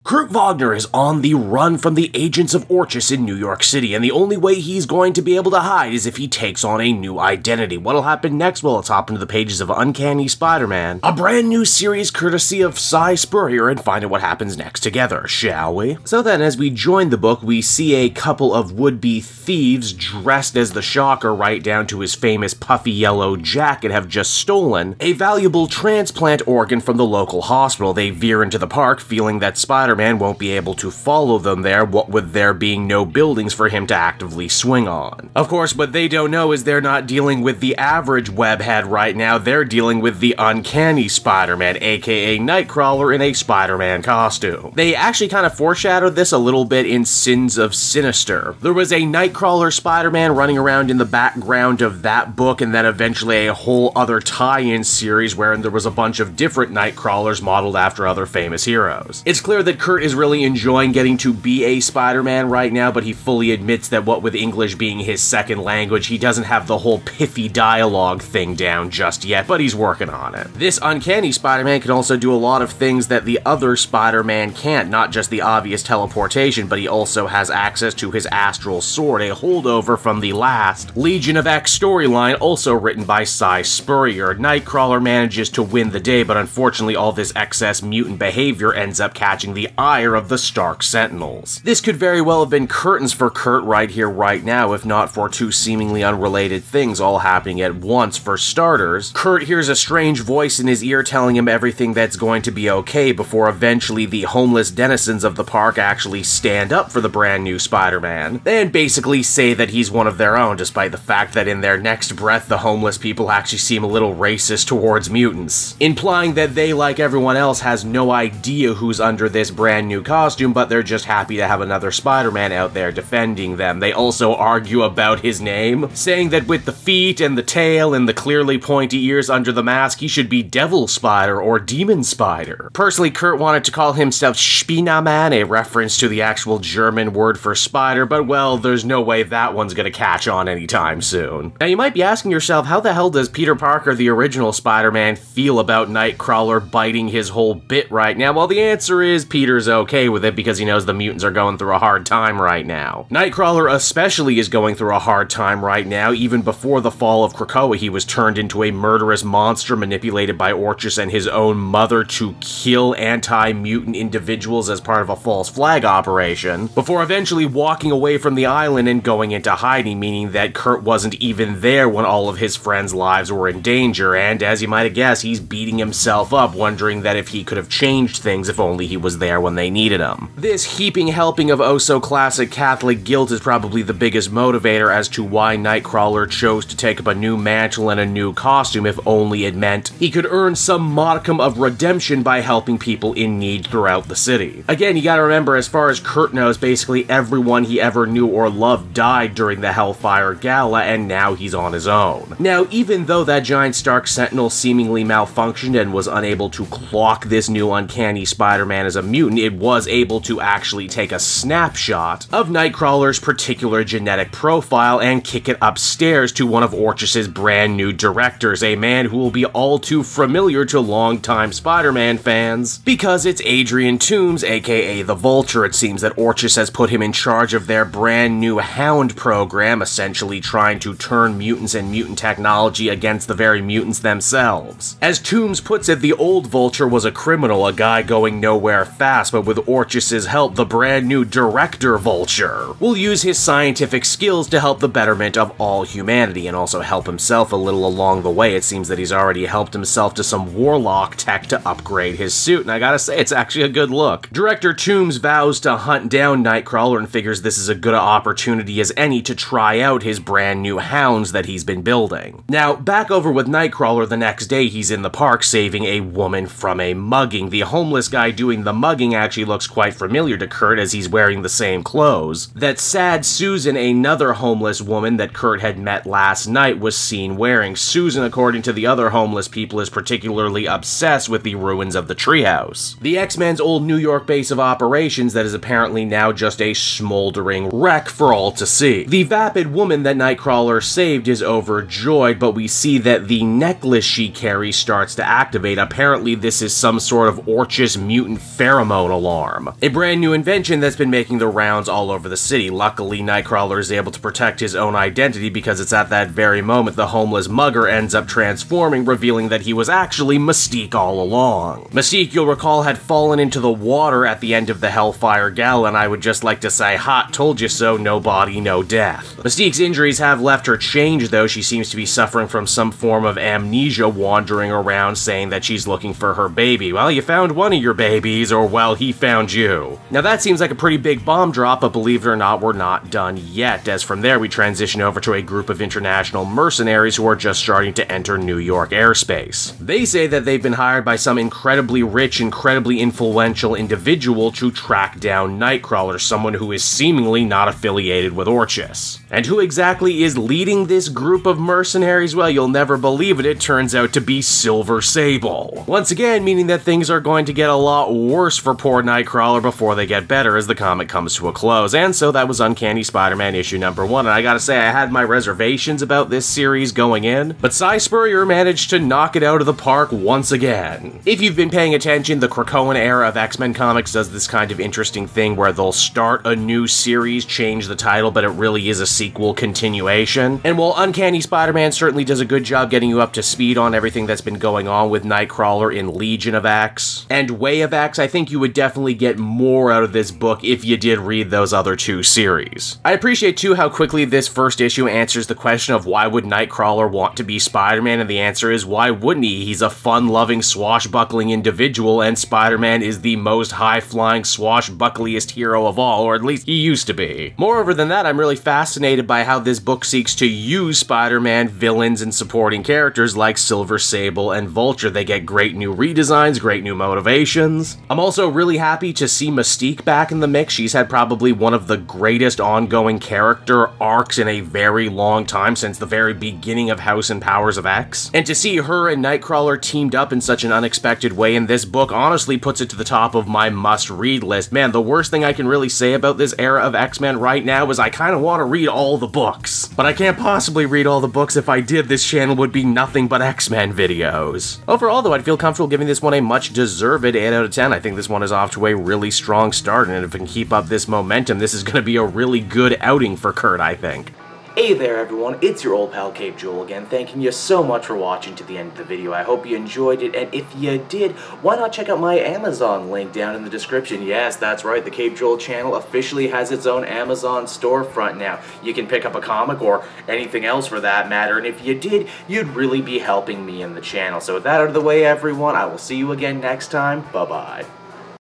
Kurt Wagner is on the run from the agents of Orchis in New York City, and the only way he's going to be able to hide is if he takes on a new identity. What'll happen next? Well, let's hop into the pages of Uncanny Spider Man, a brand new series courtesy of Spurrier, and find out what happens next together, shall we? So then, as we join the book, we see a couple of would-be thieves dressed as the Shocker, right down to his famous puffy yellow jacket, have just stolen a valuable transplant organ from the local hospital. They veer into the park, feeling that Spider-Man won't be able to follow them there, what with there being no buildings for him to actively swing on. Of course, what they don't know is they're not dealing with the average webhead right now, they're dealing with the Uncanny Spider Man, aka Nightcrawler in a Spider-Man costume. They actually kind of foreshadowed this a little bit in Sins of Sinister. There was a Nightcrawler Spider-Man running around in the background of that book, and then eventually a whole other tie-in series wherein there was a bunch of different Nightcrawlers modeled after other famous heroes. It's clear that Kurt is really enjoying getting to be a Spider-Man right now, but he fully admits that what with English being his second language, he doesn't have the whole pithy dialogue thing down just yet, but he's working on it. This Uncanny Spider-Man can also do a lot of things that the other Spider-Man can't, not just the obvious teleportation, but he also has access to his astral sword, a holdover from the last Legion of X storyline, also written by Spurrier. Nightcrawler manages to win the day, but unfortunately all this excess mutant behavior ends up catching the ire of the Stark Sentinels. This could very well have been curtains for Kurt right here, right now, if not for two seemingly unrelated things all happening at once. For starters, Kurt hears a strange voice in his ear telling him everything that's going to be okay before eventually the homeless denizens of the park actually stand up for the brand new Spider-Man, and basically say that he's one of their own, despite the fact that in their next breath the homeless people actually seem a little racist towards mutants, implying that they, like everyone else, has no idea who's under this brand new costume, but they're just happy to have another Spider-Man out there defending them. They also argue about his name, saying that with the feet and the tail and the clearly pointy ears under the mask, he should be Devil Spider or Demon Spider. Personally, Kurt wanted to call himself Spinaman, a reference to the actual German word for spider, but well, there's no way that one's gonna catch on anytime soon. Now you might be asking yourself, how the hell does Peter Parker, the original Spider-Man, feel about Nightcrawler biting his whole bit right now? Well, the answer is Peter's okay with it because he knows the mutants are going through a hard time right now. Nightcrawler especially is going through a hard time right now. Even before the fall of Krakoa, he was turned into a murderous monster manipulated by Orchis and his own mother to kill anti-mutant individuals as part of a false flag operation, before eventually walking away from the island and going into hiding, meaning that Kurt wasn't even there when all of his friends' lives were in danger, and as you might have guessed, he's beating himself up, wondering that if he could have changed things if only he was there when they needed him. This heaping helping of oh-so-classic Catholic guilt is probably the biggest motivator as to why Nightcrawler chose to take up a new mantle and a new costume, if only it meant he could earn some modicum of redemption by helping people in need throughout the city. Again, you gotta remember, as far as Kurt knows, basically everyone he ever knew or loved died during the Hellfire Gala, and now he's on his own. Now, even though that giant Stark Sentinel seemingly malfunctioned and was unable to clock this new Uncanny Spider-Man as a mutant, it was able to actually take a snapshot of Nightcrawler's particular genetic profile and kick it upstairs to one of Orchis's brand new directors, a man who will be all too familiar to longtime Spider-Man fans, because it's Adrian Toomes, aka the Vulture. It seems that Orchis has put him in charge of their brand new Hound Program, essentially trying to turn mutants and mutant technology against the very mutants themselves. As Toomes puts it, the old Vulture was a criminal, a guy going nowhere fast, but with Orchis's help, the brand new Director Vulture will use his scientific skills to help the betterment of all humanity, and also help himself a little along the way. It seems that he's already helped himself to some Warlock tech to upgrade his suit, and I gotta say, it's actually a good look. Director Toomes vows to hunt down Nightcrawler and figures this is a good opportunity as any to try out his brand new hounds that he's been building. Now, back over with Nightcrawler, the next day he's in the park saving a woman from a mugging. The homeless guy doing the mugging actually looks quite familiar to Kurt, as he's wearing the same clothes that Sad Susan, another homeless woman that Kurt had met last night, was seen wearing. Susan, according to the other homeless people, is particularly obsessed with the ruins of the treehouse, the X-Men's old New York base of operations that is apparently now just a smoldering wreck for all to see. The vapid woman that Nightcrawler saved is overjoyed, but we see that the necklace she carries starts to activate. Apparently this is some sort of Orchis mutant pheromone pheromone alarm, a brand new invention that's been making the rounds all over the city. Luckily, Nightcrawler is able to protect his own identity because it's at that very moment the homeless mugger ends up transforming, revealing that he was actually Mystique all along. Mystique, you'll recall, had fallen into the water at the end of the Hellfire Gala, and I would just like to say, hot, told you so, no body, no death. Mystique's injuries have left her changed, though. She seems to be suffering from some form of amnesia, wandering around saying that she's looking for her baby. Well, you found one of your babies, or well, he found you. Now that seems like a pretty big bomb drop, but believe it or not, we're not done yet, as from there we transition over to a group of international mercenaries who are just starting to enter New York airspace. They say that they've been hired by some incredibly rich, incredibly influential individual to track down Nightcrawler, someone who is seemingly not affiliated with Orchis. And who exactly is leading this group of mercenaries? Well, you'll never believe it, it turns out to be Silver Sable. Once again, meaning that things are going to get a lot worse for poor Nightcrawler before they get better as the comic comes to a close. And so that was Uncanny Spider Man issue number 1, and I gotta say, I had my reservations about this series going in, but Spurrier managed to knock it out of the park once again. If you've been paying attention, the Krakoan era of X-Men comics does this kind of interesting thing where they'll start a new series, change the title, but it really is a sequel continuation. And while Uncanny Spider Man certainly does a good job getting you up to speed on everything that's been going on with Nightcrawler in Legion of X and Way of X, I think you would definitely get more out of this book if you did read those other two series. I appreciate too how quickly this first issue answers the question of why would Nightcrawler want to be Spider-Man, and the answer is why wouldn't he? He's a fun-loving, swashbuckling individual, and Spider-Man is the most high-flying, swashbuckliest hero of all, or at least he used to be. Moreover than that, I'm really fascinated by how this book seeks to use Spider-Man villains and supporting characters like Silver Sable and Vulture. They get great new redesigns, great new motivations. I'm also really happy to see Mystique back in the mix. She's had probably one of the greatest ongoing character arcs in a very long time, since the very beginning of House and Powers of X. And to see her and Nightcrawler teamed up in such an unexpected way in this book honestly puts it to the top of my must-read list. Man, the worst thing I can really say about this era of X-Men right now is I kind of want to read all the books. But I can't possibly read all the books. If I did, this channel would be nothing but X-Men videos. Overall, though, I'd feel comfortable giving this one a much-deserved 8 out of 10. I think this one is off to a really strong start, and if it can keep up this momentum, this is going to be a really good outing for Kurt, I think. Hey there everyone, it's your old pal Cape Joel again, thanking you so much for watching to the end of the video. I hope you enjoyed it, and if you did, why not check out my Amazon link down in the description. Yes, that's right, the Cape Joel channel officially has its own Amazon storefront now. You can pick up a comic or anything else for that matter, and if you did, you'd really be helping me in the channel. So with that out of the way everyone, I will see you again next time. Bye-bye.